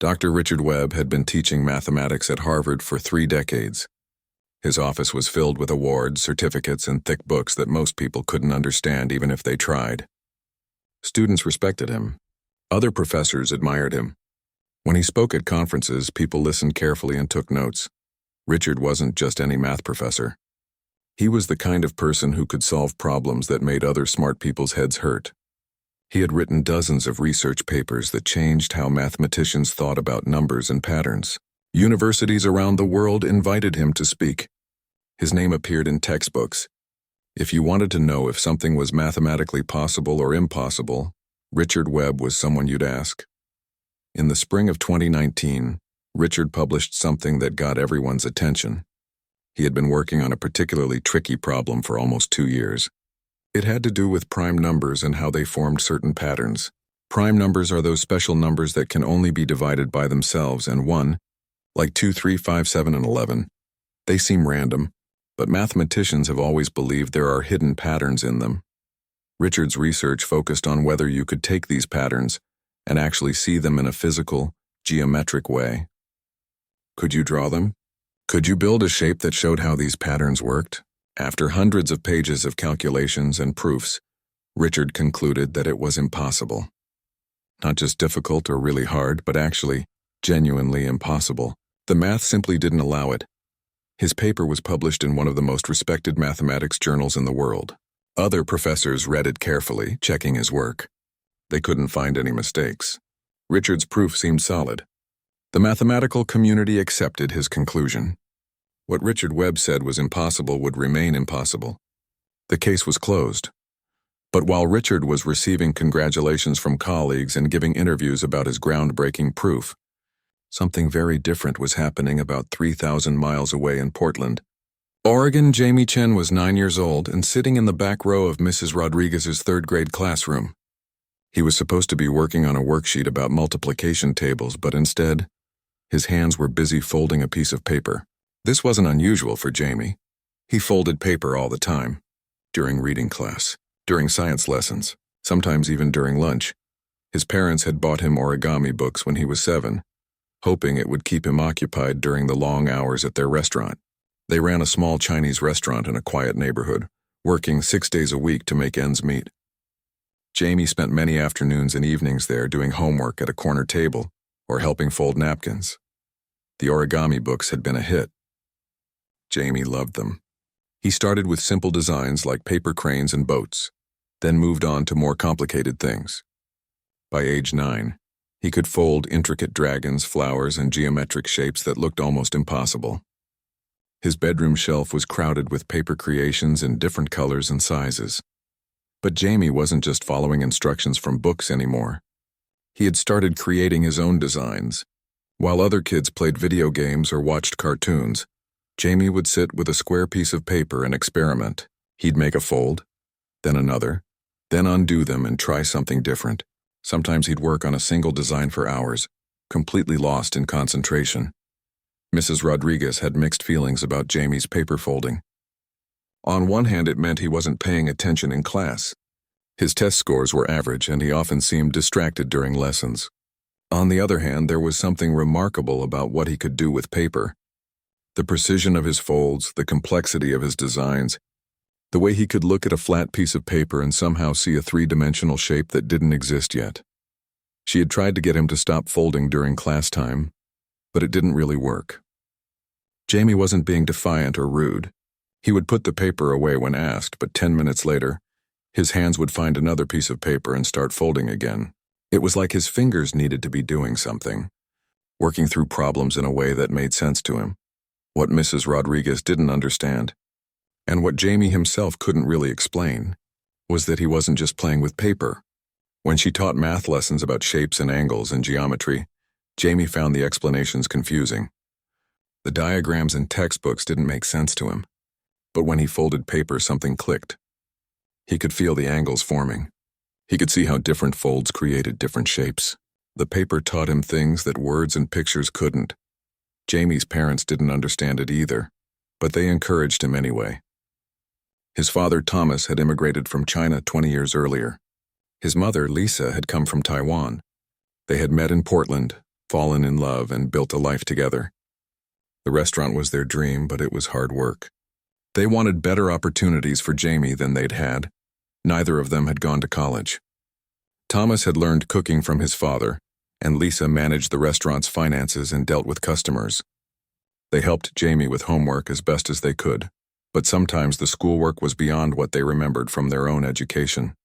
Dr. Richard Webb had been teaching mathematics at Harvard for 3 decades. His office was filled with awards, certificates, and thick books that most people couldn't understand even if they tried. Students respected him. Other professors admired him. When he spoke at conferences, people listened carefully and took notes. Richard wasn't just any math professor. He was the kind of person who could solve problems that made other smart people's heads hurt. He had written dozens of research papers that changed how mathematicians thought about numbers and patterns. Universities around the world invited him to speak. His name appeared in textbooks. If you wanted to know if something was mathematically possible or impossible, Richard Webb was someone you'd ask. In the spring of 2019, Richard published something that got everyone's attention. He had been working on a particularly tricky problem for almost 2 years. It had to do with prime numbers and how they formed certain patterns. Prime numbers are those special numbers that can only be divided by themselves and 1, like 2, 3, 5, 7, and 11. They seem random, but mathematicians have always believed there are hidden patterns in them. Richard's research focused on whether you could take these patterns and actually see them in a physical, geometric way. Could you draw them? Could you build a shape that showed how these patterns worked? After hundreds of pages of calculations and proofs, Richard concluded that it was impossible. Not just difficult or really hard, but actually, genuinely impossible. The math simply didn't allow it. His paper was published in one of the most respected mathematics journals in the world. Other professors read it carefully, checking his work. They couldn't find any mistakes. Richard's proof seemed solid. The mathematical community accepted his conclusion. What Richard Webb said was impossible would remain impossible. The case was closed. But while Richard was receiving congratulations from colleagues and giving interviews about his groundbreaking proof, something very different was happening about 3,000 miles away in Portland, Oregon. Jamie Chen was 9 years old and sitting in the back row of Mrs. Rodriguez's 3rd grade classroom. He was supposed to be working on a worksheet about multiplication tables, but instead, his hands were busy folding a piece of paper. This wasn't unusual for Jamie. He folded paper all the time, during reading class, during science lessons, sometimes even during lunch. His parents had bought him origami books when he was 7, hoping it would keep him occupied during the long hours at their restaurant. They ran a small Chinese restaurant in a quiet neighborhood, working 6 days a week to make ends meet. Jamie spent many afternoons and evenings there doing homework at a corner table or helping fold napkins. The origami books had been a hit. Jamie loved them. He started with simple designs like paper cranes and boats, then moved on to more complicated things. By age 9, he could fold intricate dragons, flowers, and geometric shapes that looked almost impossible. His bedroom shelf was crowded with paper creations in different colors and sizes. But Jamie wasn't just following instructions from books anymore. He had started creating his own designs. While other kids played video games or watched cartoons, Jamie would sit with a square piece of paper and experiment. He'd make a fold, then another, then undo them and try something different. Sometimes he'd work on a single design for hours, completely lost in concentration. Mrs. Rodriguez had mixed feelings about Jamie's paper folding. On one hand, it meant he wasn't paying attention in class. His test scores were average, and he often seemed distracted during lessons. On the other hand, there was something remarkable about what he could do with paper. The precision of his folds, the complexity of his designs, the way he could look at a flat piece of paper and somehow see a 3-dimensional shape that didn't exist yet. She had tried to get him to stop folding during class time, but it didn't really work. Jamie wasn't being defiant or rude. He would put the paper away when asked, but 10 minutes later, his hands would find another piece of paper and start folding again. It was like his fingers needed to be doing something, working through problems in a way that made sense to him. What Mrs. Rodriguez didn't understand, and what Jamie himself couldn't really explain, was that he wasn't just playing with paper. When she taught math lessons about shapes and angles and geometry, Jamie found the explanations confusing. The diagrams in textbooks didn't make sense to him. But when he folded paper, something clicked. He could feel the angles forming. He could see how different folds created different shapes. The paper taught him things that words and pictures couldn't. Jamie's parents didn't understand it either, but they encouraged him anyway. His father, Thomas, had immigrated from China 20 years earlier. His mother, Lisa, had come from Taiwan. They had met in Portland, fallen in love, and built a life together. The restaurant was their dream, but it was hard work. They wanted better opportunities for Jamie than they'd had. Neither of them had gone to college. Thomas had learned cooking from his father, and Lisa managed the restaurant's finances and dealt with customers. They helped Jamie with homework as best as they could, but sometimes the schoolwork was beyond what they remembered from their own education.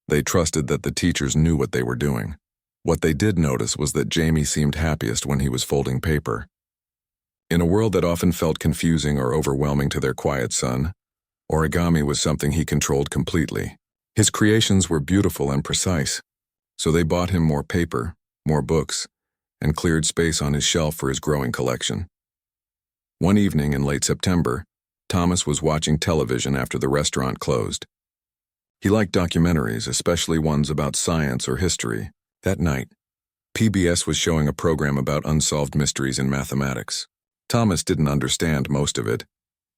They trusted that the teachers knew what they were doing. What they did notice was that Jamie seemed happiest when he was folding paper. In a world that often felt confusing or overwhelming to their quiet son, origami was something he controlled completely. His creations were beautiful and precise, so they bought him more paper, more books, and cleared space on his shelf for his growing collection. One evening in late September, Thomas was watching television after the restaurant closed. He liked documentaries, especially ones about science or history. That night, PBS was showing a program about unsolved mysteries in mathematics. Thomas didn't understand most of it,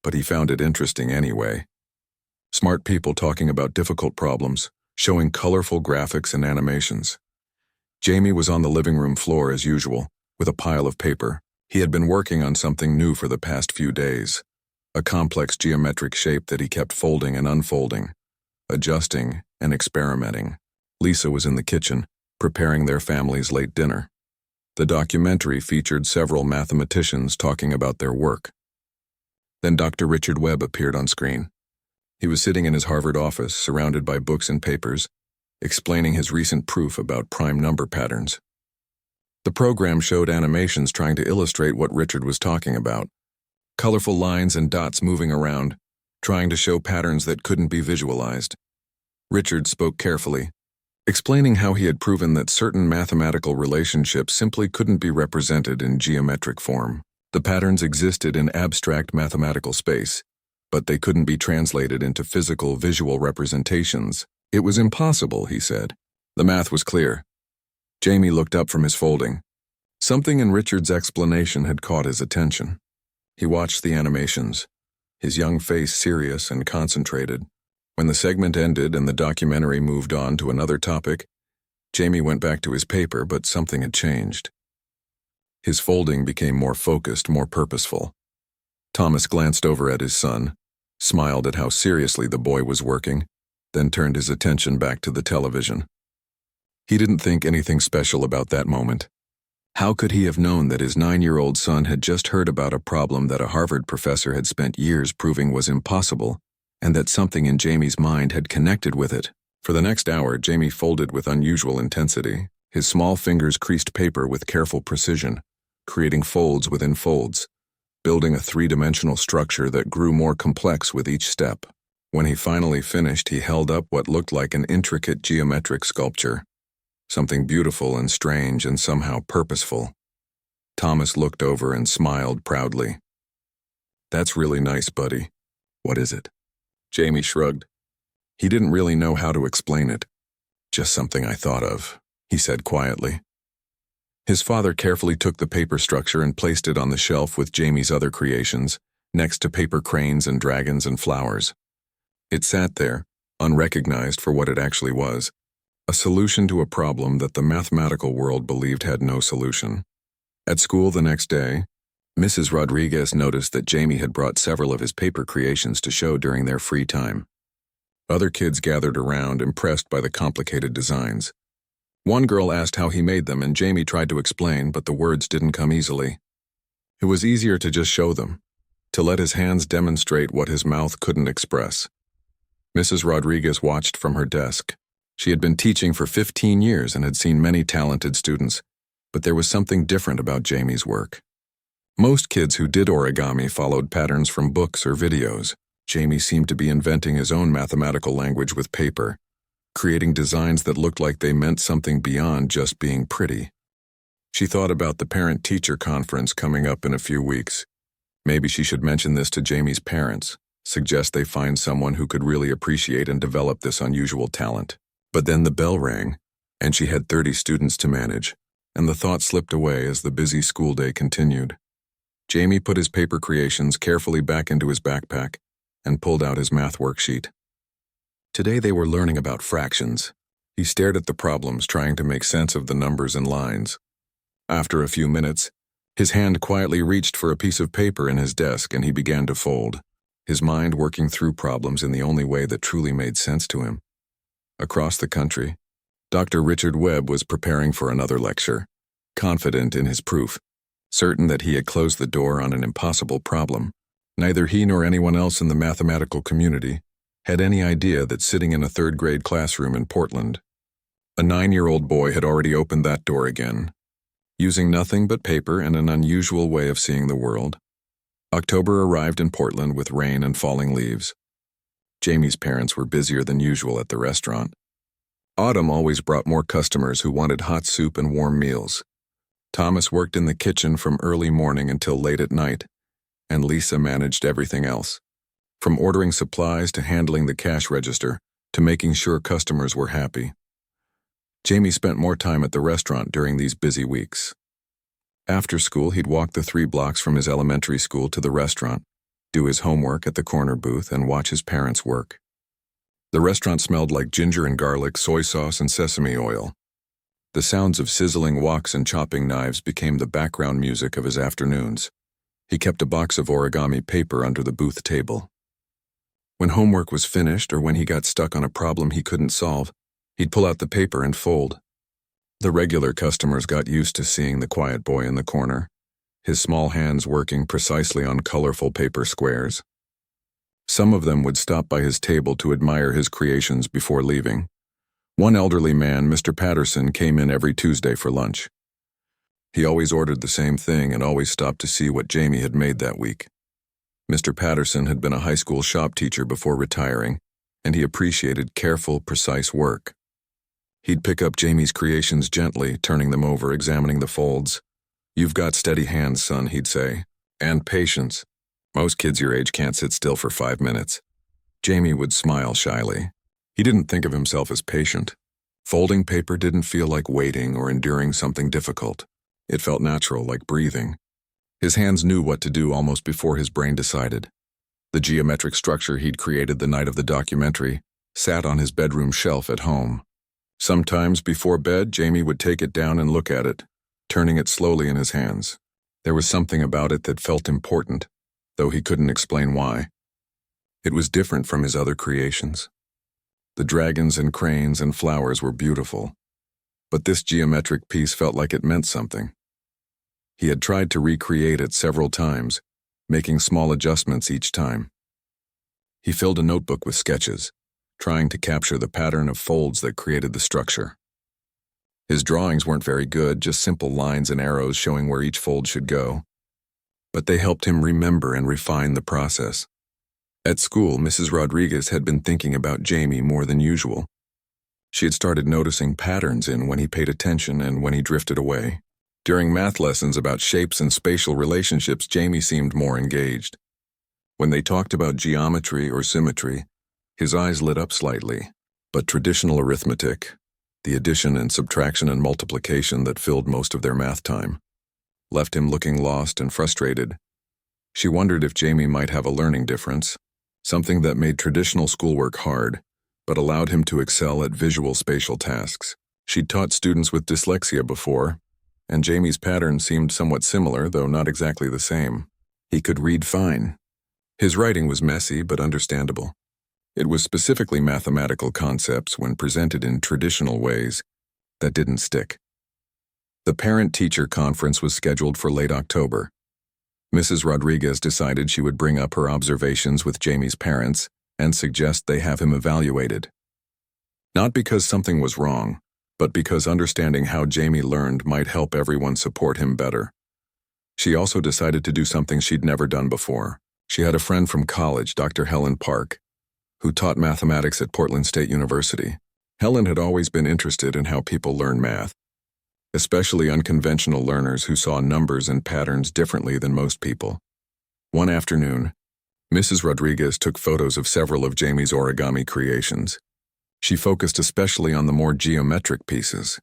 but he found it interesting anyway. Smart people talking about difficult problems, showing colorful graphics and animations. Jamie was on the living room floor as usual, with a pile of paper. He had been working on something new for the past few days, a complex geometric shape that he kept folding and unfolding, adjusting and experimenting. Lisa was in the kitchen, preparing their family's late dinner. The documentary featured several mathematicians talking about their work. Then Dr. Richard Webb appeared on screen. He was sitting in his Harvard office, surrounded by books and papers, explaining his recent proof about prime number patterns. The program showed animations trying to illustrate what Richard was talking about. Colorful lines and dots moving around, trying to show patterns that couldn't be visualized. Richard spoke carefully, explaining how he had proven that certain mathematical relationships simply couldn't be represented in geometric form. The patterns existed in abstract mathematical space, but they couldn't be translated into physical visual representations. It was impossible, he said. The math was clear. Jamie looked up from his folding. Something in Richard's explanation had caught his attention. He watched the animations, his young face serious and concentrated. When the segment ended and the documentary moved on to another topic, Jamie went back to his paper, but something had changed. His folding became more focused, more purposeful. Thomas glanced over at his son, smiled at how seriously the boy was working, then turned his attention back to the television. He didn't think anything special about that moment. How could he have known that his 9-year-old son had just heard about a problem that a Harvard professor had spent years proving was impossible, and that something in Jamie's mind had connected with it? For the next hour, Jamie folded with unusual intensity. His small fingers creased paper with careful precision, creating folds within folds, building a three-dimensional structure that grew more complex with each step. When he finally finished, he held up what looked like an intricate geometric sculpture, something beautiful and strange and somehow purposeful. Thomas looked over and smiled proudly. "That's really nice, buddy. What is it?" Jamie shrugged. He didn't really know how to explain it. "Just something I thought of," he said quietly. His father carefully took the paper structure and placed it on the shelf with Jamie's other creations, next to paper cranes and dragons and flowers. It sat there, unrecognized for what it actually was, a solution to a problem that the mathematical world believed had no solution. At school the next day, Mrs. Rodriguez noticed that Jamie had brought several of his paper creations to show during their free time. Other kids gathered around, impressed by the complicated designs. One girl asked how he made them, and Jamie tried to explain, but the words didn't come easily. It was easier to just show them, to let his hands demonstrate what his mouth couldn't express. Mrs. Rodriguez watched from her desk. She had been teaching for 15 years and had seen many talented students, but there was something different about Jamie's work. Most kids who did origami followed patterns from books or videos. Jamie seemed to be inventing his own mathematical language with paper, creating designs that looked like they meant something beyond just being pretty. She thought about the parent-teacher conference coming up in a few weeks. Maybe she should mention this to Jamie's parents, suggest they find someone who could really appreciate and develop this unusual talent. But then the bell rang, and she had 30 students to manage, and the thought slipped away as the busy school day continued. Jamie put his paper creations carefully back into his backpack and pulled out his math worksheet. Today they were learning about fractions. He stared at the problems, trying to make sense of the numbers and lines. After a few minutes, his hand quietly reached for a piece of paper in his desk and he began to fold, his mind working through problems in the only way that truly made sense to him. Across the country, Dr. Richard Webb was preparing for another lecture, confident in his proof, certain that he had closed the door on an impossible problem. Neither he nor anyone else in the mathematical community had any idea that sitting in a third-grade classroom in Portland, a 9-year-old boy had already opened that door again. Using nothing but paper and an unusual way of seeing the world, October arrived in Portland with rain and falling leaves. Jamie's parents were busier than usual at the restaurant. Autumn always brought more customers who wanted hot soup and warm meals. Thomas worked in the kitchen from early morning until late at night, and Lisa managed everything else, from ordering supplies to handling the cash register to making sure customers were happy. Jamie spent more time at the restaurant during these busy weeks. After school, he'd walk the 3 blocks from his elementary school to the restaurant, do his homework at the corner booth, and watch his parents work. The restaurant smelled like ginger and garlic, soy sauce, and sesame oil. The sounds of sizzling woks and chopping knives became the background music of his afternoons. He kept a box of origami paper under the booth table. When homework was finished or when he got stuck on a problem he couldn't solve, he'd pull out the paper and fold. The regular customers got used to seeing the quiet boy in the corner, his small hands working precisely on colorful paper squares. Some of them would stop by his table to admire his creations before leaving. One elderly man, Mr. Patterson, came in every Tuesday for lunch. He always ordered the same thing and always stopped to see what Jamie had made that week. Mr. Patterson had been a high school shop teacher before retiring, and he appreciated careful, precise work. He'd pick up Jamie's creations gently, turning them over, examining the folds. "You've got steady hands, son," he'd say, "and patience. Most kids your age can't sit still for 5 minutes." Jamie would smile shyly. He didn't think of himself as patient. Folding paper didn't feel like waiting or enduring something difficult. It felt natural, like breathing. His hands knew what to do almost before his brain decided. The geometric structure he'd created the night of the documentary sat on his bedroom shelf at home. Sometimes before bed, Jamie would take it down and look at it, turning it slowly in his hands. There was something about it that felt important, though he couldn't explain why. It was different from his other creations. The dragons and cranes and flowers were beautiful, but this geometric piece felt like it meant something. He had tried to recreate it several times, making small adjustments each time. He filled a notebook with sketches, trying to capture the pattern of folds that created the structure. His drawings weren't very good, just simple lines and arrows showing where each fold should go. But they helped him remember and refine the process. At school, Mrs. Rodriguez had been thinking about Jamie more than usual. She had started noticing patterns in when he paid attention and when he drifted away. During math lessons about shapes and spatial relationships, Jamie seemed more engaged. When they talked about geometry or symmetry, his eyes lit up slightly. But traditional arithmetic, the addition and subtraction and multiplication that filled most of their math time, left him looking lost and frustrated. She wondered if Jamie might have a learning difference, something that made traditional schoolwork hard, but allowed him to excel at visual spatial tasks. She'd taught students with dyslexia before, and Jamie's pattern seemed somewhat similar, though not exactly the same. He could read fine. His writing was messy but understandable. It was specifically mathematical concepts when presented in traditional ways that didn't stick. The parent-teacher conference was scheduled for late October. Mrs. Rodriguez decided she would bring up her observations with Jamie's parents and suggest they have him evaluated. Not because something was wrong, but because understanding how Jamie learned might help everyone support him better. She also decided to do something she'd never done before. She had a friend from college, Dr. Helen Park, who taught mathematics at Portland State University. Helen had always been interested in how people learn math, especially unconventional learners who saw numbers and patterns differently than most people. One afternoon, Mrs. Rodriguez took photos of several of Jamie's origami creations. She focused especially on the more geometric pieces,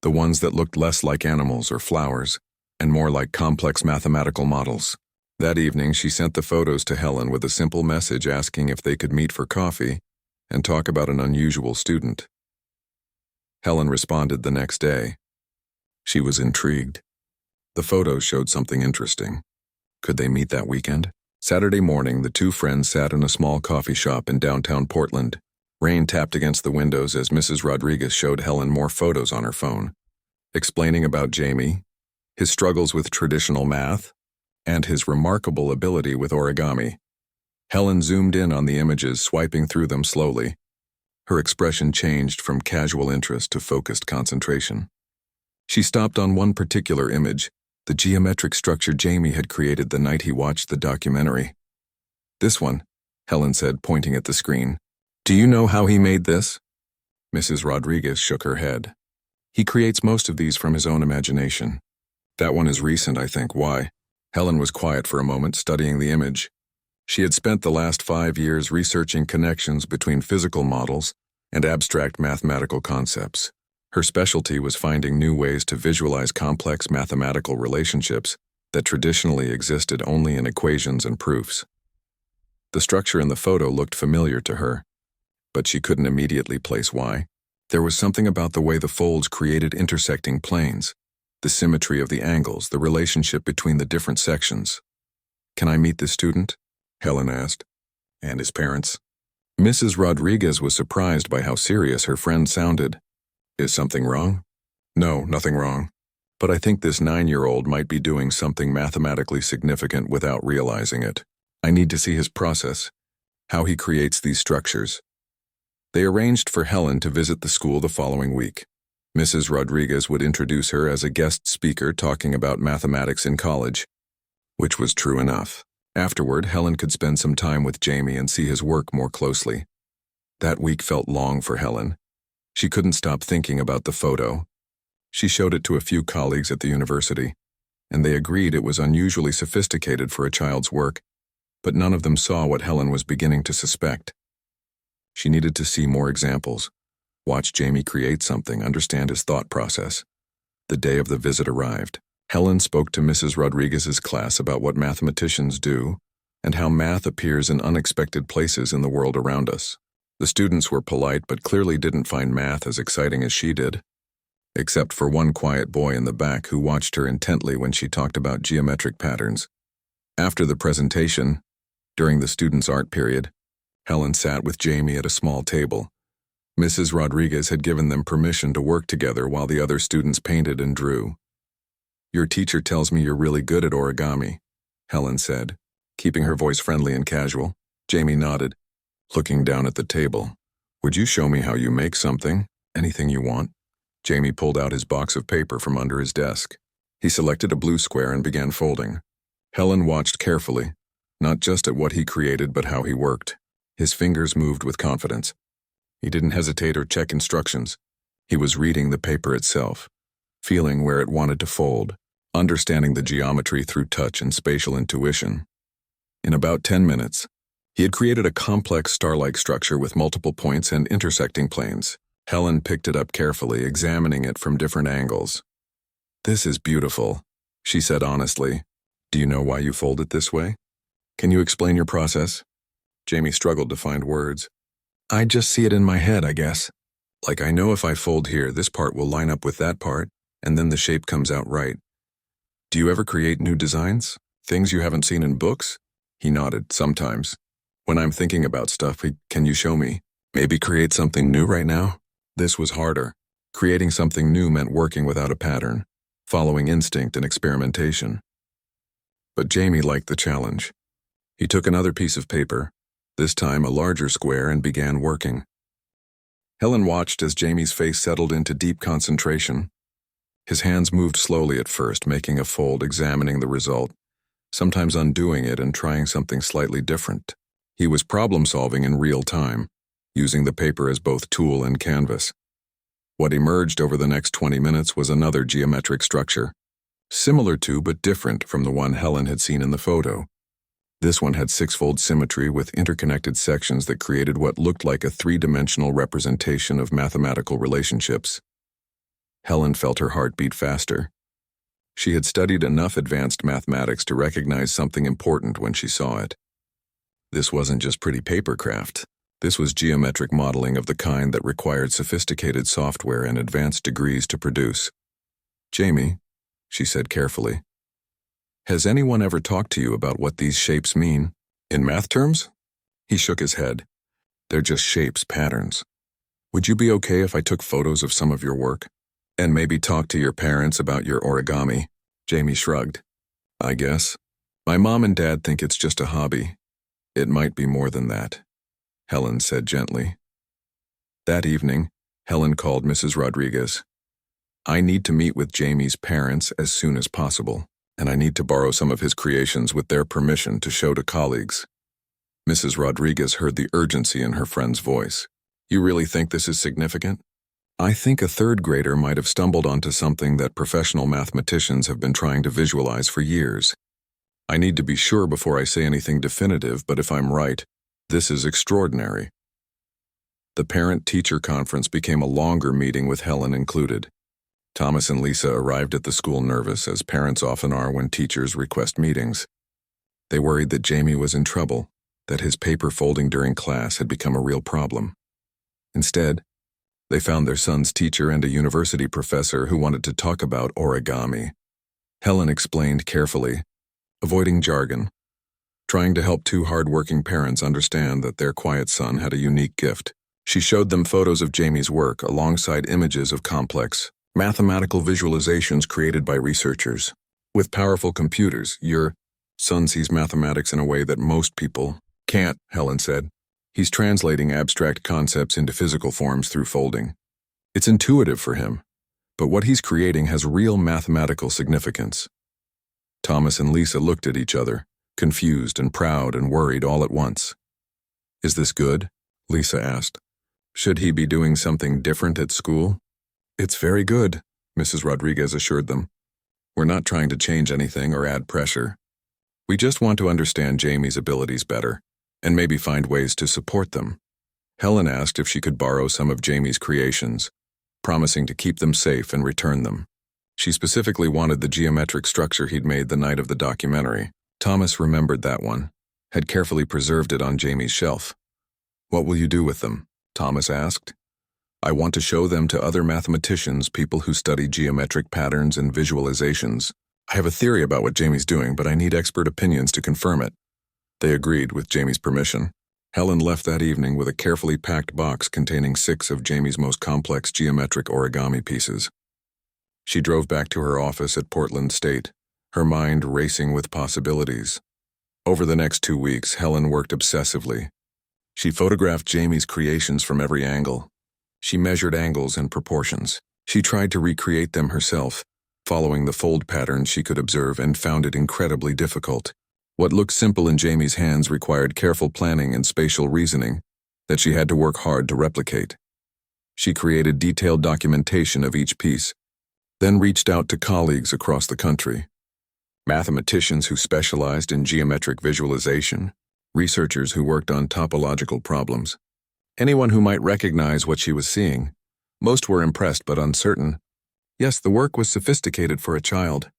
the ones that looked less like animals or flowers, and more like complex mathematical models. That evening, she sent the photos to Helen with a simple message asking if they could meet for coffee and talk about an unusual student. Helen responded the next day. She was intrigued. The photos showed something interesting. Could they meet that weekend? Saturday morning, the two friends sat in a small coffee shop in downtown Portland. Rain tapped against the windows as Mrs. Rodriguez showed Helen more photos on her phone, explaining about Jamie, his struggles with traditional math, and his remarkable ability with origami. Helen zoomed in on the images, swiping through them slowly. Her expression changed from casual interest to focused concentration. She stopped on one particular image, the geometric structure Jamie had created the night he watched the documentary. "This one," Helen said, pointing at the screen. "Do you know how he made this?" Mrs. Rodriguez shook her head. "He creates most of these from his own imagination. That one is recent, I think. Why?" Helen was quiet for a moment, studying the image. She had spent the last 5 years researching connections between physical models and abstract mathematical concepts. Her specialty was finding new ways to visualize complex mathematical relationships that traditionally existed only in equations and proofs. The structure in the photo looked familiar to her, but she couldn't immediately place why. There was something about the way the folds created intersecting planes, the symmetry of the angles, the relationship between the different sections. "Can I meet this student?" Helen asked. "And his parents?" Mrs. Rodriguez was surprised by how serious her friend sounded. "Is something wrong?" "No, nothing wrong. But I think this 9-year-old might be doing something mathematically significant without realizing it. I need to see his process, how he creates these structures." They arranged for Helen to visit the school the following week. Mrs. Rodriguez would introduce her as a guest speaker talking about mathematics in college, which was true enough. Afterward, Helen could spend some time with Jamie and see his work more closely. That week felt long for Helen. She couldn't stop thinking about the photo. She showed it to a few colleagues at the university, and they agreed it was unusually sophisticated for a child's work, but none of them saw what Helen was beginning to suspect. She needed to see more examples, watch Jamie create something, understand his thought process. The day of the visit arrived. Helen spoke to Mrs. Rodriguez's class about what mathematicians do and how math appears in unexpected places in the world around us. The students were polite but clearly didn't find math as exciting as she did, except for one quiet boy in the back who watched her intently when she talked about geometric patterns. After the presentation, during the students' art period, Helen sat with Jamie at a small table. Mrs. Rodriguez had given them permission to work together while the other students painted and drew. "Your teacher tells me you're really good at origami," Helen said, keeping her voice friendly and casual. Jamie nodded, looking down at the table. "Would you show me how you make something? Anything you want?" Jamie pulled out his box of paper from under his desk. He selected a blue square and began folding. Helen watched carefully, not just at what he created but how he worked. His fingers moved with confidence. He didn't hesitate or check instructions. He was reading the paper itself, feeling where it wanted to fold, understanding the geometry through touch and spatial intuition. In about 10 minutes, he had created a complex star-like structure with multiple points and intersecting planes. Helen picked it up carefully, examining it from different angles. "This is beautiful," she said honestly. "Do you know why you fold it this way? Can you explain your process?" Jamie struggled to find words. "I just see it in my head, I guess. Like I know if I fold here, this part will line up with that part, and then the shape comes out right. Do you ever create new designs? Things you haven't seen in books?" He nodded. "Sometimes. When I'm thinking about stuff, can you show me? Maybe create something new right now?" This was harder. Creating something new meant working without a pattern, following instinct and experimentation. But Jamie liked the challenge. He took another piece of paper, this time a larger square, and began working. Helen watched as Jamie's face settled into deep concentration. His hands moved slowly at first, making a fold, examining the result, sometimes undoing it and trying something slightly different. He was problem-solving in real time, using the paper as both tool and canvas. What emerged over the next 20 minutes was another geometric structure, similar to but different from the one Helen had seen in the photo. This one had six-fold symmetry with interconnected sections that created what looked like a three-dimensional representation of mathematical relationships. Helen felt her heart beat faster. She had studied enough advanced mathematics to recognize something important when she saw it. This wasn't just pretty papercraft. This was geometric modeling of the kind that required sophisticated software and advanced degrees to produce. "Jamie, she said carefully. Has anyone ever talked to you about what these shapes mean? In math terms? He shook his head. They're just shapes, patterns. Would you be okay if I took photos of some of your work? And maybe talk to your parents about your origami? Jamie shrugged. I guess. My mom and dad think it's just a hobby. It might be more than that, Helen said gently. That evening, Helen called Mrs. Rodriguez. I need to meet with Jamie's parents as soon as possible, and I need to borrow some of his creations with their permission to show to colleagues. Mrs. Rodriguez heard the urgency in her friend's voice. You really think this is significant? I think a third grader might have stumbled onto something that professional mathematicians have been trying to visualize for years. I need to be sure before I say anything definitive, but if I'm right, this is extraordinary. The parent-teacher conference became a longer meeting with Helen included. Thomas and Lisa arrived at the school nervous, as parents often are when teachers request meetings. They worried that Jamie was in trouble, that his paper folding during class had become a real problem. Instead, they found their son's teacher and a university professor who wanted to talk about origami. Helen explained carefully, avoiding jargon, trying to help two hard-working parents understand that their quiet son had a unique gift. She showed them photos of Jamie's work alongside images of complex, mathematical visualizations created by researchers. With powerful computers, your son sees mathematics in a way that most people can't, Helen said. He's translating abstract concepts into physical forms through folding. It's intuitive for him, but what he's creating has real mathematical significance. Thomas and Lisa looked at each other, confused and proud and worried all at once. Is this good? Lisa asked. Should he be doing something different at school? It's very good, Mrs. Rodriguez assured them. We're not trying to change anything or add pressure. We just want to understand Jamie's abilities better, and maybe find ways to support them. Helen asked if she could borrow some of Jamie's creations, promising to keep them safe and return them. She specifically wanted the geometric structure he'd made the night of the documentary. Thomas remembered that one, had carefully preserved it on Jamie's shelf. What will you do with them? Thomas asked. I want to show them to other mathematicians, people who study geometric patterns and visualizations. I have a theory about what Jamie's doing, but I need expert opinions to confirm it. They agreed with Jamie's permission. Helen left that evening with a carefully packed box containing 6 of Jamie's most complex geometric origami pieces. She drove back to her office at Portland State, her mind racing with possibilities. Over the next 2 weeks, Helen worked obsessively. She photographed Jamie's creations from every angle. She measured angles and proportions. She tried to recreate them herself, following the fold patterns she could observe, and found it incredibly difficult. What looked simple in Jamie's hands required careful planning and spatial reasoning that she had to work hard to replicate. She created detailed documentation of each piece, then reached out to colleagues across the country. Mathematicians who specialized in geometric visualization, researchers who worked on topological problems, anyone who might recognize what she was seeing. Most were impressed but uncertain. Yes, the work was sophisticated for a child.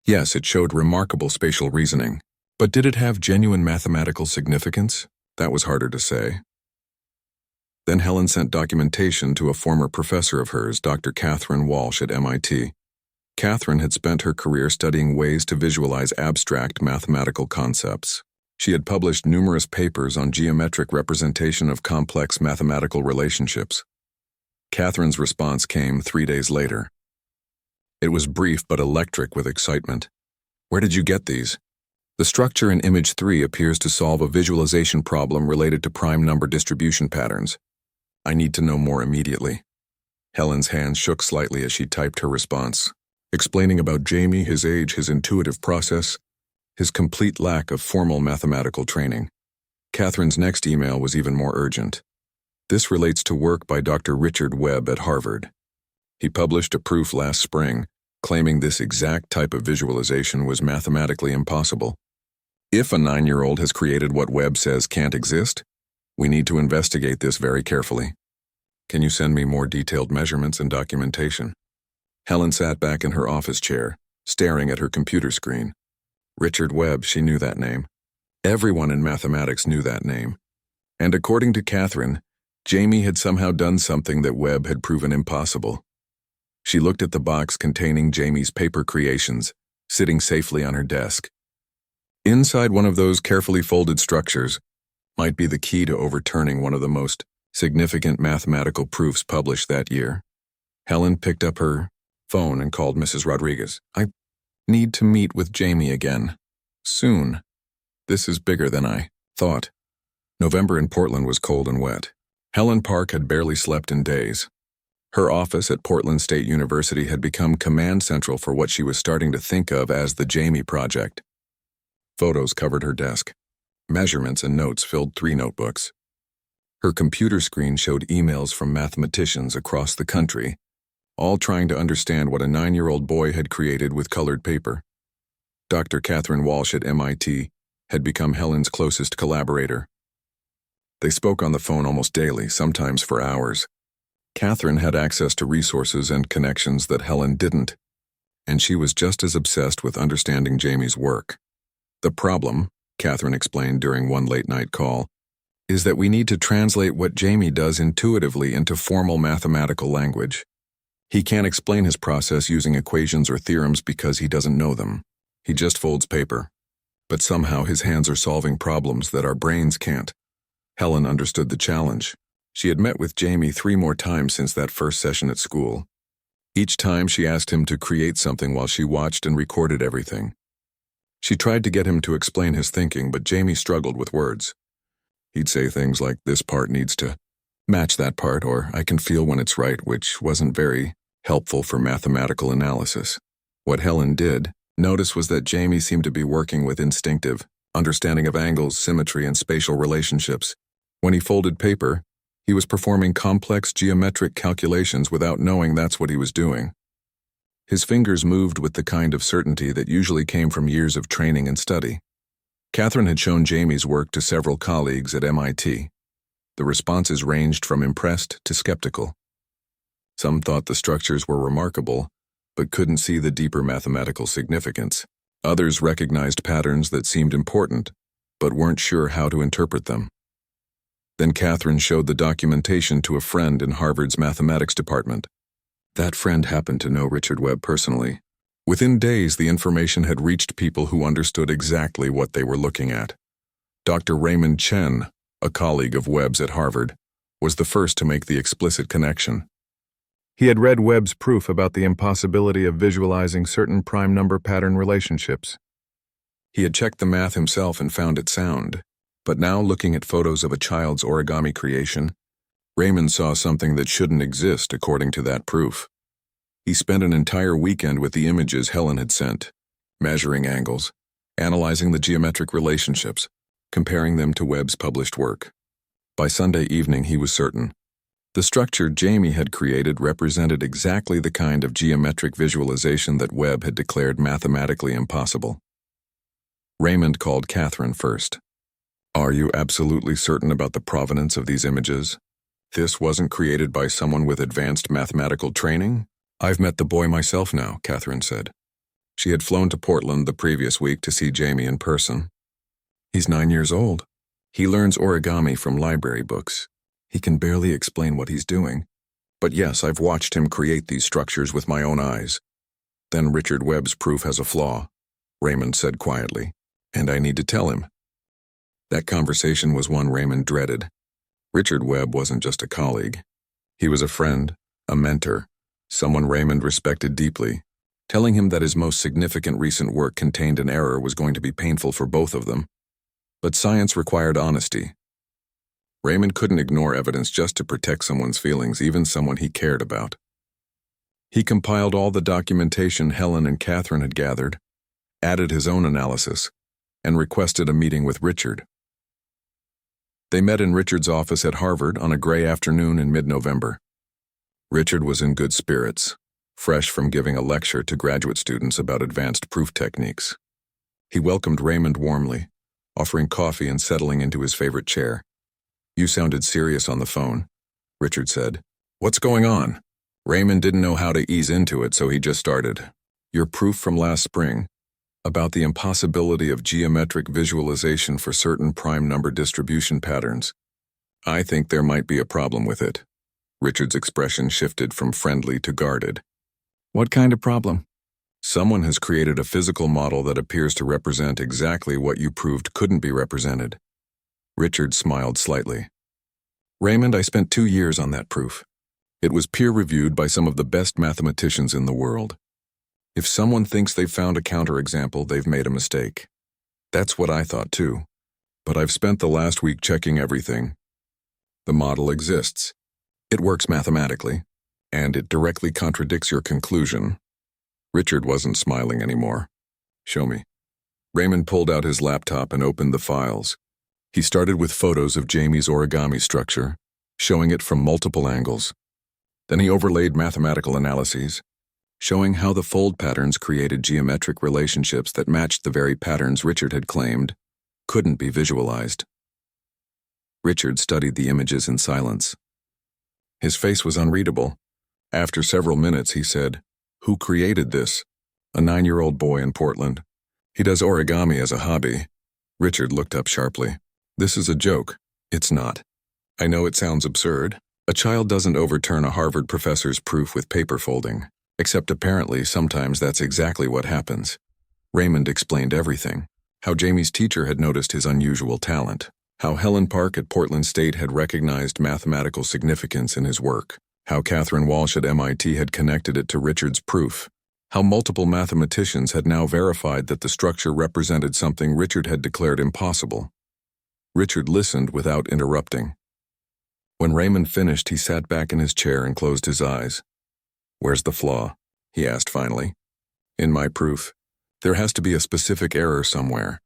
Yes, it showed remarkable spatial reasoning. But did it have genuine mathematical significance? That was harder to say. Then Helen sent documentation to a former professor of hers, Dr. Catherine Walsh at MIT. Catherine had spent her career studying ways to visualize abstract mathematical concepts. She had published numerous papers on geometric representation of complex mathematical relationships. Catherine's response came 3 days later. It was brief but electric with excitement. Where did you get these? The structure in Image 3 appears to solve a visualization problem related to prime number distribution patterns. I need to know more immediately. Helen's hand shook slightly as she typed her response, explaining about Jamie, his age, his intuitive process, his complete lack of formal mathematical training. Catherine's next email was even more urgent. This relates to work by Dr. Richard Webb at Harvard. He published a proof last spring, claiming this exact type of visualization was mathematically impossible. If a 9-year-old has created what Webb says can't exist, we need to investigate this very carefully. Can you send me more detailed measurements and documentation? Helen sat back in her office chair, staring at her computer screen. Richard Webb, she knew that name. Everyone in mathematics knew that name. And according to Catherine, Jamie had somehow done something that Webb had proven impossible. She looked at the box containing Jamie's paper creations, sitting safely on her desk. Inside one of those carefully folded structures might be the key to overturning one of the most significant mathematical proofs published that year. Helen picked up her phone and called Mrs. Rodriguez. "I need to meet with Jamie again. Soon. This is bigger than I thought." November in Portland was cold and wet. Helen Park had barely slept in days. Her office at Portland State University had become command central for what she was starting to think of as the Jamie Project. Photos covered her desk. Measurements and notes filled 3 notebooks. Her computer screen showed emails from mathematicians across the country, all trying to understand what a 9-year-old boy had created with colored paper. Dr. Catherine Walsh at MIT had become Helen's closest collaborator. They spoke on the phone almost daily, sometimes for hours. Catherine had access to resources and connections that Helen didn't, and she was just as obsessed with understanding Jamie's work. "The problem," Catherine explained during one late-night call, "is that we need to translate what Jamie does intuitively into formal mathematical language. He can't explain his process using equations or theorems because he doesn't know them. He just folds paper. But somehow his hands are solving problems that our brains can't." Helen understood the challenge. She had met with Jamie 3 more times since that first session at school. Each time she asked him to create something while she watched and recorded everything. She tried to get him to explain his thinking, but Jamie struggled with words. He'd say things like, "This part needs to match that part," or "I can feel when it's right," which wasn't very helpful for mathematical analysis. What Helen did notice was that Jamie seemed to be working with instinctive understanding of angles, symmetry, and spatial relationships. When he folded paper, he was performing complex geometric calculations without knowing that's what he was doing. His fingers moved with the kind of certainty that usually came from years of training and study. Catherine had shown Jamie's work to several colleagues at MIT. The responses ranged from impressed to skeptical. Some thought the structures were remarkable, but couldn't see the deeper mathematical significance. Others recognized patterns that seemed important, but weren't sure how to interpret them. Then Catherine showed the documentation to a friend in Harvard's mathematics department. That friend happened to know Richard Webb personally. Within days, the information had reached people who understood exactly what they were looking at. Dr. Raymond Chen, a colleague of Webb's at Harvard, was the first to make the explicit connection. He had read Webb's proof about the impossibility of visualizing certain prime number pattern relationships. He had checked the math himself and found it sound. But now, looking at photos of a child's origami creation, Raymond saw something that shouldn't exist according to that proof. He spent an entire weekend with the images Helen had sent, measuring angles, analyzing the geometric relationships, comparing them to Webb's published work. By Sunday evening, he was certain. The structure Jamie had created represented exactly the kind of geometric visualization that Webb had declared mathematically impossible. Raymond called Catherine first. "Are you absolutely certain about the provenance of these images? This wasn't created by someone with advanced mathematical training?" "I've met the boy myself now," Catherine said. She had flown to Portland the previous week to see Jamie in person. "He's 9 years old. He learns origami from library books. He can barely explain what he's doing. But yes, I've watched him create these structures with my own eyes." "Then Richard Webb's proof has a flaw," Raymond said quietly, "and I need to tell him." That conversation was one Raymond dreaded. Richard Webb wasn't just a colleague. He was a friend, a mentor, someone Raymond respected deeply. Telling him that his most significant recent work contained an error was going to be painful for both of them. But science required honesty. Raymond couldn't ignore evidence just to protect someone's feelings, even someone he cared about. He compiled all the documentation Helen and Catherine had gathered, added his own analysis, and requested a meeting with Richard. They met in Richard's office at Harvard on a gray afternoon in mid-November. Richard was in good spirits, fresh from giving a lecture to graduate students about advanced proof techniques. He welcomed Raymond warmly, offering coffee and settling into his favorite chair. "You sounded serious on the phone," Richard said. "What's going on?" Raymond didn't know how to ease into it, so he just started. "Your proof from last spring, about the impossibility of geometric visualization for certain prime number distribution patterns. I think there might be a problem with it." Richard's expression shifted from friendly to guarded. What kind of problem? Someone has created a physical model that appears to represent exactly what you proved couldn't be represented. Richard smiled slightly. Raymond, I spent 2 years on that proof. It was peer-reviewed by some of the best mathematicians in the world. If someone thinks they've found a counterexample, they've made a mistake. That's what I thought too. But I've spent the last week checking everything. The model exists. It works mathematically, and it directly contradicts your conclusion. Richard wasn't smiling anymore. Show me. Raymond pulled out his laptop and opened the files. He started with photos of Jamie's origami structure, showing it from multiple angles. Then he overlaid mathematical analyses, showing how the fold patterns created geometric relationships that matched the very patterns Richard had claimed couldn't be visualized. Richard studied the images in silence. His face was unreadable. After several minutes, he said, "Who created this?" "A 9-year-old boy in Portland. He does origami as a hobby." Richard looked up sharply. "This is a joke." "It's not. I know it sounds absurd. A child doesn't overturn a Harvard professor's proof with paper folding. Except apparently sometimes that's exactly what happens." Raymond explained everything. How Jamie's teacher had noticed his unusual talent. How Helen Park at Portland State had recognized mathematical significance in his work. How Catherine Walsh at MIT had connected it to Richard's proof. How multiple mathematicians had now verified that the structure represented something Richard had declared impossible. Richard listened without interrupting. When Raymond finished, he sat back in his chair and closed his eyes. "Where's the flaw?" he asked finally. "In my proof. There has to be a specific error somewhere.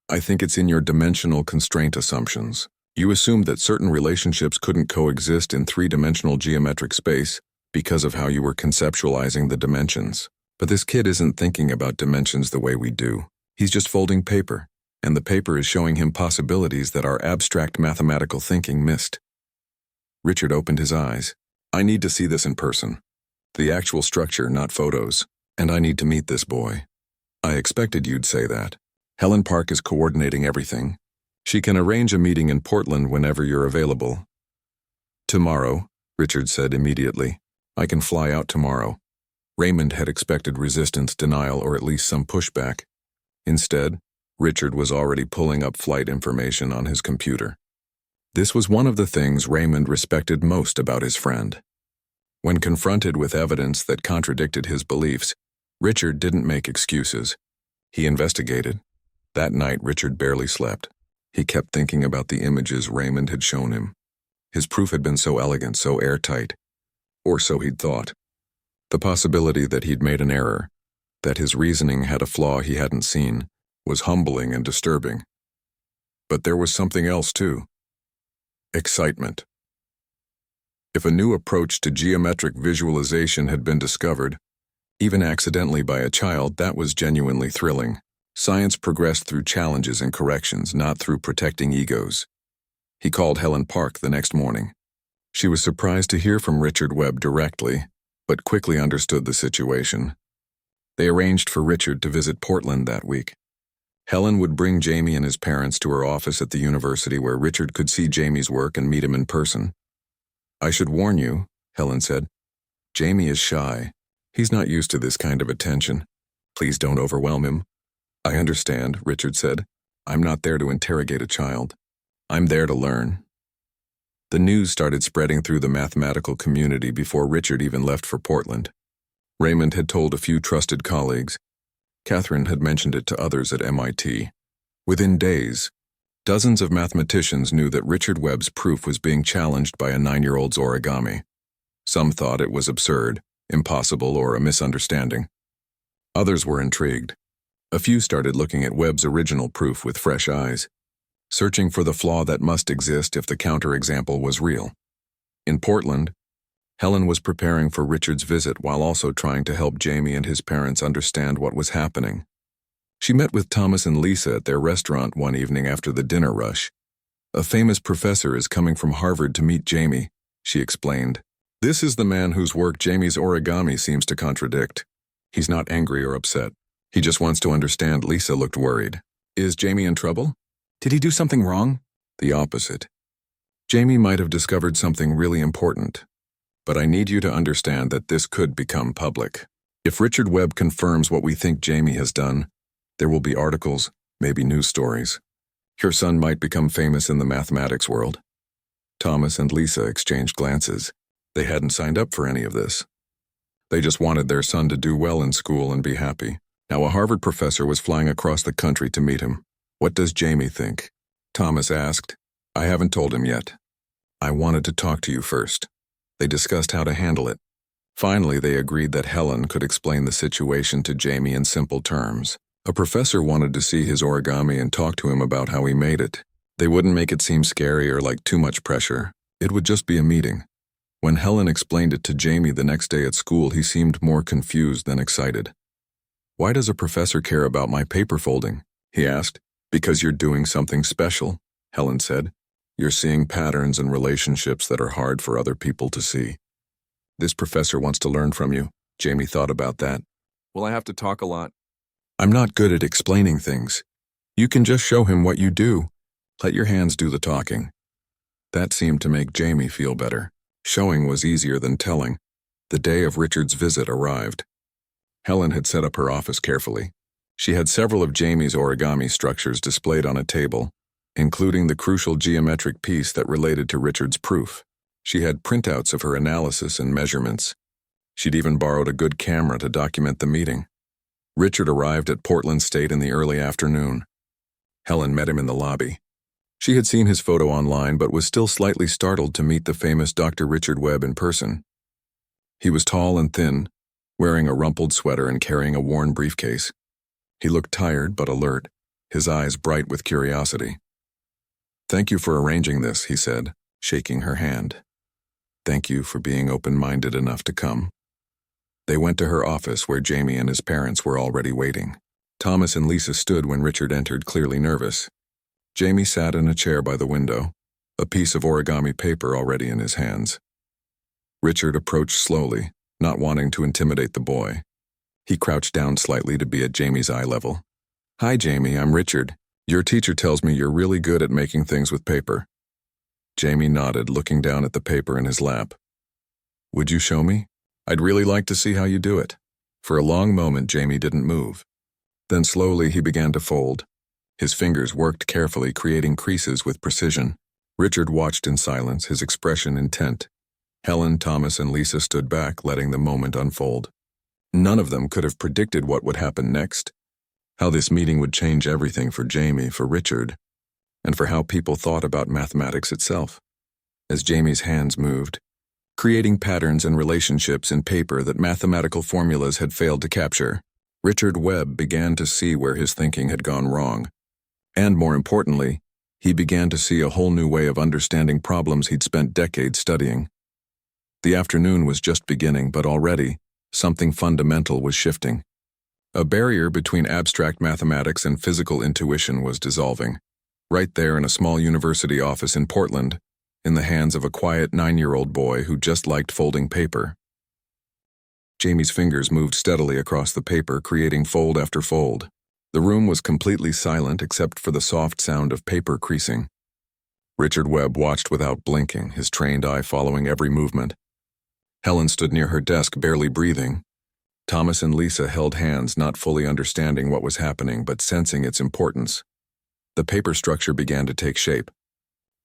I think it's in your dimensional constraint assumptions. You assumed that certain relationships couldn't coexist in 3-dimensional geometric space because of how you were conceptualizing the dimensions. But this kid isn't thinking about dimensions the way we do. He's just folding paper, and the paper is showing him possibilities that our abstract mathematical thinking missed." Richard opened his eyes. "I need to see this in person. The actual structure, not photos. And I need to meet this boy." "I expected you'd say that. Helen Park is coordinating everything. She can arrange a meeting in Portland whenever you're available." "Tomorrow," Richard said immediately. "I can fly out tomorrow." Raymond had expected resistance, denial, or at least some pushback. Instead, Richard was already pulling up flight information on his computer. This was one of the things Raymond respected most about his friend. When confronted with evidence that contradicted his beliefs, Richard didn't make excuses. He investigated. That night, Richard barely slept. He kept thinking about the images Raymond had shown him. His proof had been so elegant, so airtight. Or so he'd thought. The possibility that he'd made an error, that his reasoning had a flaw he hadn't seen, was humbling and disturbing. But there was something else too. Excitement. If a new approach to geometric visualization had been discovered, even accidentally by a child, that was genuinely thrilling. Science progressed through challenges and corrections, not through protecting egos. He called Helen Park the next morning. She was surprised to hear from Richard Webb directly, but quickly understood the situation. They arranged for Richard to visit Portland that week. Helen would bring Jamie and his parents to her office at the university where Richard could see Jamie's work and meet him in person. "I should warn you," Helen said. "Jamie is shy. He's not used to this kind of attention. Please don't overwhelm him." "I understand," Richard said. "I'm not there to interrogate a child. I'm there to learn." The news started spreading through the mathematical community before Richard even left for Portland. Raymond had told a few trusted colleagues. Catherine had mentioned it to others at MIT. Within days, dozens of mathematicians knew that Richard Webb's proof was being challenged by a 9-year-old's origami. Some thought it was absurd, impossible, or a misunderstanding. Others were intrigued. A few started looking at Webb's original proof with fresh eyes, searching for the flaw that must exist if the counterexample was real. In Portland, Helen was preparing for Richard's visit while also trying to help Jamie and his parents understand what was happening. She met with Thomas and Lisa at their restaurant one evening after the dinner rush. "A famous professor is coming from Harvard to meet Jamie," she explained. "This is the man whose work Jamie's origami seems to contradict. He's not angry or upset. He just wants to understand." Lisa looked worried. "Is Jamie in trouble? Did he do something wrong?" "The opposite. Jamie might have discovered something really important. But I need you to understand that this could become public." If Richard Webb confirms what we think Jamie has done, there will be articles, maybe news stories. Your son might become famous in the mathematics world. Thomas and Lisa exchanged glances. They hadn't signed up for any of this. They just wanted their son to do well in school and be happy. Now a Harvard professor was flying across the country to meet him. What does Jamie think? Thomas asked. I haven't told him yet. I wanted to talk to you first. They discussed how to handle it. Finally, they agreed that Helen could explain the situation to Jamie in simple terms. A professor wanted to see his origami and talk to him about how he made it. They wouldn't make it seem scary or like too much pressure. It would just be a meeting. When Helen explained it to Jamie the next day at school, he seemed more confused than excited. Why does a professor care about my paper folding? He asked. Because you're doing something special, Helen said. You're seeing patterns and relationships that are hard for other people to see. This professor wants to learn from you. Jamie thought about that. Will I have to talk a lot? I'm not good at explaining things. You can just show him what you do. Let your hands do the talking. That seemed to make Jamie feel better. Showing was easier than telling. The day of Richard's visit arrived. Helen had set up her office carefully. She had several of Jamie's origami structures displayed on a table, including the crucial geometric piece that related to Richard's proof. She had printouts of her analysis and measurements. She'd even borrowed a good camera to document the meeting. Richard arrived at Portland State in the early afternoon. Helen met him in the lobby. She had seen his photo online but was still slightly startled to meet the famous Dr. Richard Webb in person. He was tall and thin, wearing a rumpled sweater and carrying a worn briefcase. He looked tired but alert, his eyes bright with curiosity. Thank you for arranging this, he said, shaking her hand. Thank you for being open-minded enough to come. They went to her office where Jamie and his parents were already waiting. Thomas and Lisa stood when Richard entered, clearly nervous. Jamie sat in a chair by the window, a piece of origami paper already in his hands. Richard approached slowly, not wanting to intimidate the boy. He crouched down slightly to be at Jamie's eye level. Hi, Jamie, I'm Richard. Your teacher tells me you're really good at making things with paper. Jamie nodded, looking down at the paper in his lap. Would you show me? I'd really like to see how you do it. For a long moment, Jamie didn't move. Then slowly he began to fold. His fingers worked carefully, creating creases with precision. Richard watched in silence, his expression intent. Helen, Thomas, and Lisa stood back, letting the moment unfold. None of them could have predicted what would happen next, how this meeting would change everything for Jamie, for Richard, and for how people thought about mathematics itself. As Jamie's hands moved, creating patterns and relationships in paper that mathematical formulas had failed to capture, Richard Webb began to see where his thinking had gone wrong. And more importantly, he began to see a whole new way of understanding problems he'd spent decades studying. The afternoon was just beginning, but already, something fundamental was shifting. A barrier between abstract mathematics and physical intuition was dissolving, right there in a small university office in Portland, in the hands of a quiet 9-year-old boy who just liked folding paper. Jamie's fingers moved steadily across the paper, creating fold after fold. The room was completely silent except for the soft sound of paper creasing. Richard Webb watched without blinking, his trained eye following every movement. Helen stood near her desk, barely breathing. Thomas and Lisa held hands, not fully understanding what was happening but sensing its importance. The paper structure began to take shape.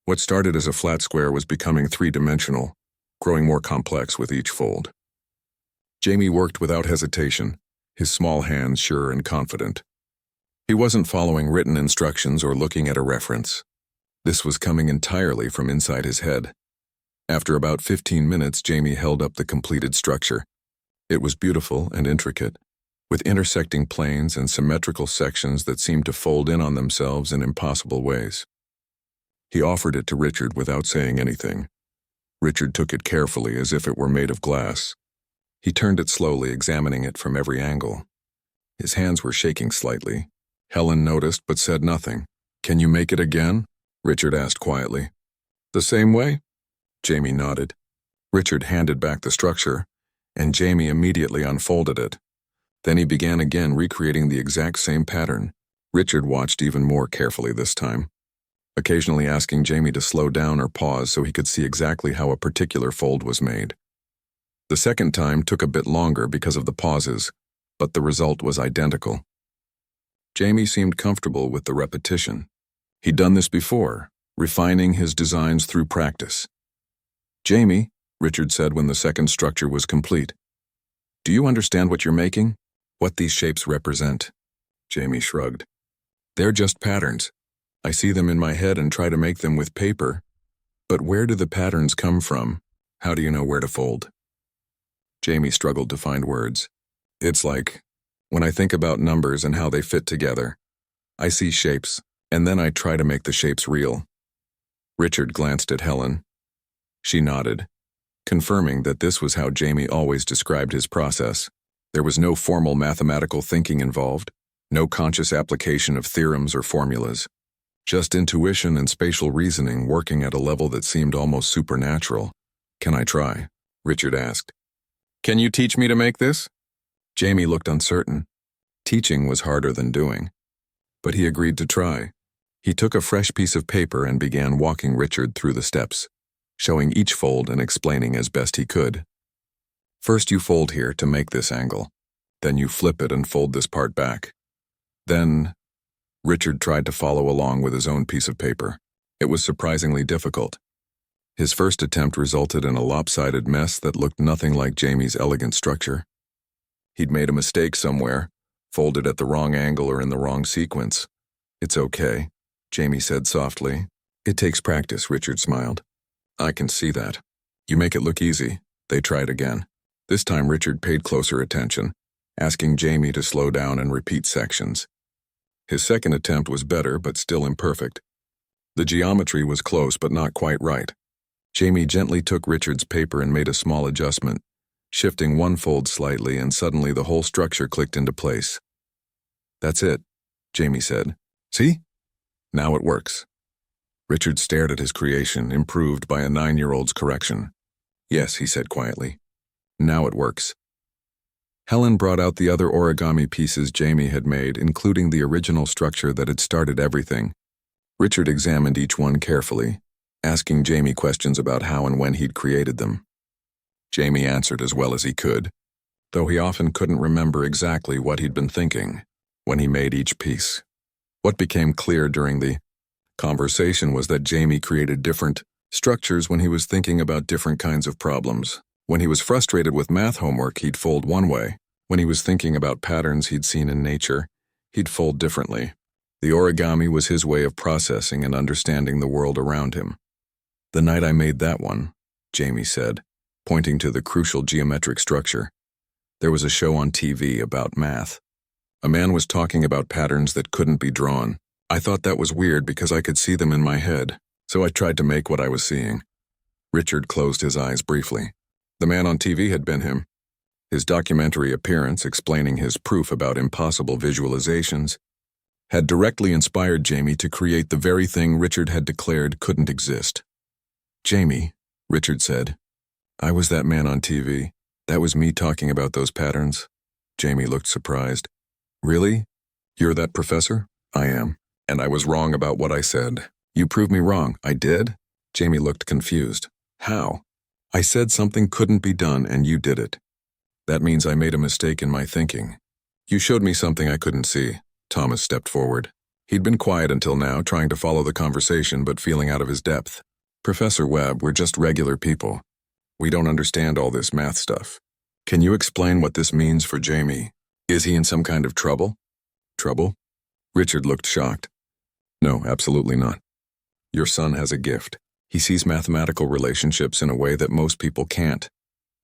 What started as a flat square was becoming three-dimensional, growing more complex with each fold. Jamie worked without hesitation, his small hands sure and confident. He wasn't following written instructions or looking at a reference. This was coming entirely from inside his head. After about 15 minutes, Jamie held up the completed structure. It was beautiful and intricate, with intersecting planes and symmetrical sections that seemed to fold in on themselves in impossible ways. He offered it to Richard without saying anything. Richard took it carefully as if it were made of glass. He turned it slowly, examining it from every angle. His hands were shaking slightly. Helen noticed but said nothing. Can you make it again? Richard asked quietly. The same way? Jamie nodded. Richard handed back the structure, and Jamie immediately unfolded it. Then he began again, recreating the exact same pattern. Richard watched even more carefully this time, occasionally asking Jamie to slow down or pause so he could see exactly how a particular fold was made. The second time took a bit longer because of the pauses, but the result was identical. Jamie seemed comfortable with the repetition. He'd done this before, refining his designs through practice. "Jamie," Richard said when the second structure was complete, "do you understand what you're making? What these shapes represent?" Jamie shrugged. "They're just patterns. I see them in my head and try to make them with paper. But where do the patterns come from? How do you know where to fold?" Jamie struggled to find words. "It's like, when I think about numbers and how they fit together, I see shapes, and then I try to make the shapes real." Richard glanced at Helen. She nodded, confirming that this was how Jamie always described his process. There was no formal mathematical thinking involved, no conscious application of theorems or formulas. Just intuition and spatial reasoning working at a level that seemed almost supernatural. "Can I try?" Richard asked. "Can you teach me to make this?" Jamie looked uncertain. Teaching was harder than doing. But he agreed to try. He took a fresh piece of paper and began walking Richard through the steps, showing each fold and explaining as best he could. "First you fold here to make this angle. Then you flip it and fold this part back. Then..." Richard tried to follow along with his own piece of paper. It was surprisingly difficult. His first attempt resulted in a lopsided mess that looked nothing like Jamie's elegant structure. He'd made a mistake somewhere, folded at the wrong angle or in the wrong sequence. "It's okay," Jamie said softly. "It takes practice," Richard smiled. "I can see that. You make it look easy." They tried again. This time Richard paid closer attention, asking Jamie to slow down and repeat sections. His second attempt was better, but still imperfect. The geometry was close, but not quite right. Jamie gently took Richard's paper and made a small adjustment, shifting one fold slightly, and suddenly the whole structure clicked into place. "That's it," Jamie said. "See? Now it works." Richard stared at his creation, improved by a 9-year-old's correction. "Yes," he said quietly. "Now it works." Helen brought out the other origami pieces Jamie had made, including the original structure that had started everything. Richard examined each one carefully, asking Jamie questions about how and when he'd created them. Jamie answered as well as he could, though he often couldn't remember exactly what he'd been thinking when he made each piece. What became clear during the conversation was that Jamie created different structures when he was thinking about different kinds of problems. When he was frustrated with math homework, he'd fold one way. When he was thinking about patterns he'd seen in nature, he'd fold differently. The origami was his way of processing and understanding the world around him. "The night I made that one," Jamie said, pointing to the crucial geometric structure, "there was a show on TV about math. A man was talking about patterns that couldn't be drawn. I thought that was weird because I could see them in my head, so I tried to make what I was seeing." Richard closed his eyes briefly. The man on TV had been him. His documentary appearance, explaining his proof about impossible visualizations, had directly inspired Jamie to create the very thing Richard had declared couldn't exist. "Jamie," Richard said, "I was that man on TV. That was me talking about those patterns." Jamie looked surprised. "Really? You're that professor?" "I am. And I was wrong about what I said." "You proved me wrong." "I did?" Jamie looked confused. "How?" "I said something couldn't be done and you did it. That means I made a mistake in my thinking. You showed me something I couldn't see." Thomas stepped forward. He'd been quiet until now, trying to follow the conversation but feeling out of his depth. "Professor Webb, we're just regular people. We don't understand all this math stuff. Can you explain what this means for Jamie? Is he in some kind of trouble?" "Trouble?" Richard looked shocked. "No, absolutely not. Your son has a gift. He sees mathematical relationships in a way that most people can't.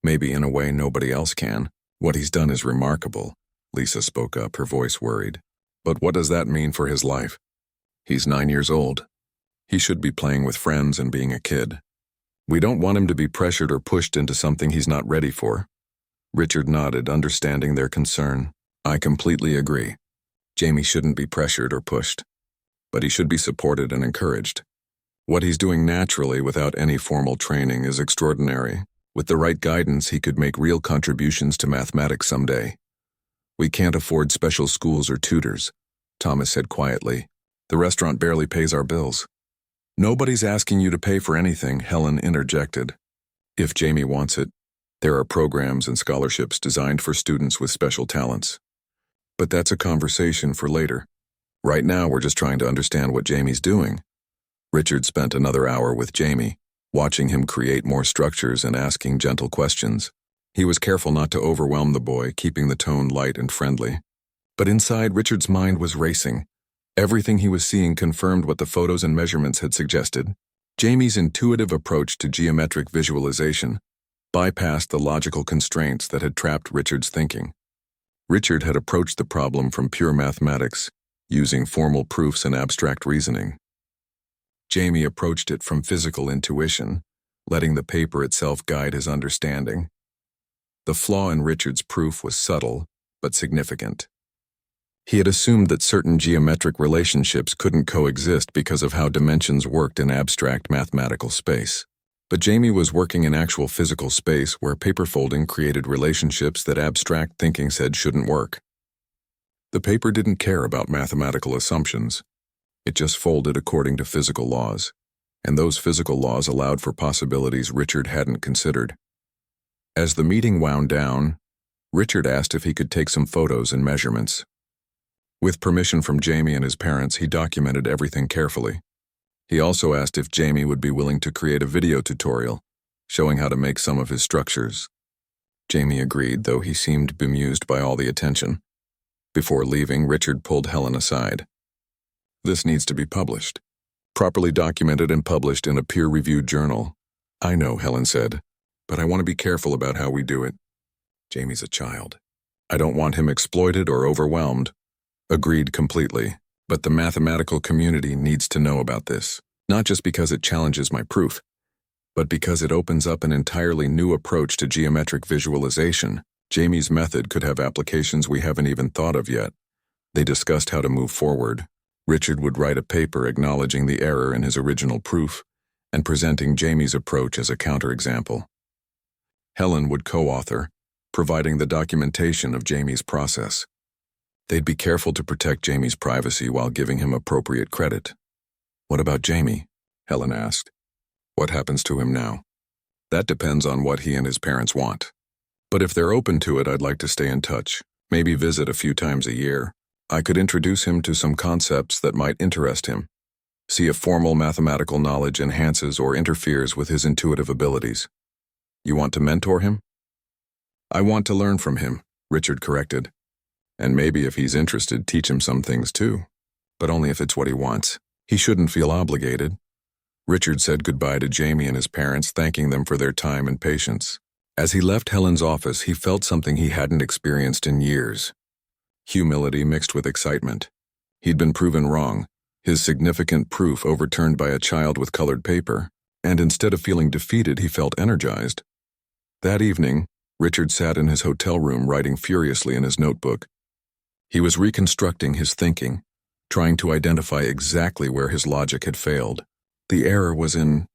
Maybe in a way nobody else can. What he's done is remarkable." Lisa spoke up, her voice worried. "But what does that mean for his life? He's 9 years old. He should be playing with friends and being a kid. We don't want him to be pressured or pushed into something he's not ready for." Richard nodded, understanding their concern. "I completely agree. Jamie shouldn't be pressured or pushed. But he should be supported and encouraged. What he's doing naturally without any formal training is extraordinary. With the right guidance, he could make real contributions to mathematics someday. We can't afford special schools or tutors," Thomas said quietly. "The restaurant barely pays our bills." "Nobody's asking you to pay for anything," Helen interjected. "If Jamie wants it, There are programs and scholarships designed for students with special talents. But that's a conversation for later. Right now, we're just trying to understand what Jamie's doing. Richard spent another hour with Jamie, watching him create more structures and asking gentle questions. He was careful not to overwhelm the boy, keeping the tone light and friendly. But inside, Richard's mind was racing. Everything he was seeing confirmed what the photos and measurements had suggested. Jamie's intuitive approach to geometric visualization bypassed the logical constraints that had trapped Richard's thinking. Richard had approached the problem from pure mathematics, using formal proofs and abstract reasoning. Jamie approached it from physical intuition, letting the paper itself guide his understanding. The flaw in Richard's proof was subtle, but significant. He had assumed that certain geometric relationships couldn't coexist because of how dimensions worked in abstract mathematical space. But Jamie was working in actual physical space where paper folding created relationships that abstract thinking said shouldn't work. The paper didn't care about mathematical assumptions. It just folded according to physical laws, and those physical laws allowed for possibilities Richard hadn't considered. As the meeting wound down, Richard asked if he could take some photos and measurements. With permission from Jamie and his parents, he documented everything carefully. He also asked if Jamie would be willing to create a video tutorial, showing how to make some of his structures. Jamie agreed, though he seemed bemused by all the attention. Before leaving, Richard pulled Helen aside. "This needs to be published. Properly documented and published in a peer-reviewed journal." "I know," Helen said, "but I want to be careful about how we do it. Jamie's a child. I don't want him exploited or overwhelmed." "Agreed completely, but the mathematical community needs to know about this, not just because it challenges my proof, but because it opens up an entirely new approach to geometric visualization. Jamie's method could have applications we haven't even thought of yet." They discussed how to move forward. Richard would write a paper acknowledging the error in his original proof and presenting Jamie's approach as a counterexample. Helen would co-author, providing the documentation of Jamie's process. They'd be careful to protect Jamie's privacy while giving him appropriate credit. "What about Jamie?" Helen asked. "What happens to him now?" "That depends on what he and his parents want. But if they're open to it, I'd like to stay in touch, maybe visit a few times a year. I could introduce him to some concepts that might interest him. See if formal mathematical knowledge enhances or interferes with his intuitive abilities." "You want to mentor him?" "I want to learn from him," Richard corrected. "And maybe if he's interested, teach him some things too. But only if it's what he wants. He shouldn't feel obligated." Richard said goodbye to Jamie and his parents, thanking them for their time and patience. As he left Helen's office, he felt something he hadn't experienced in years. Humility mixed with excitement. He'd been proven wrong, his significant proof overturned by a child with colored paper, and instead of feeling defeated, he felt energized. That evening, Richard sat in his hotel room writing furiously in his notebook. He was reconstructing his thinking, trying to identify exactly where his logic had failed. The error was in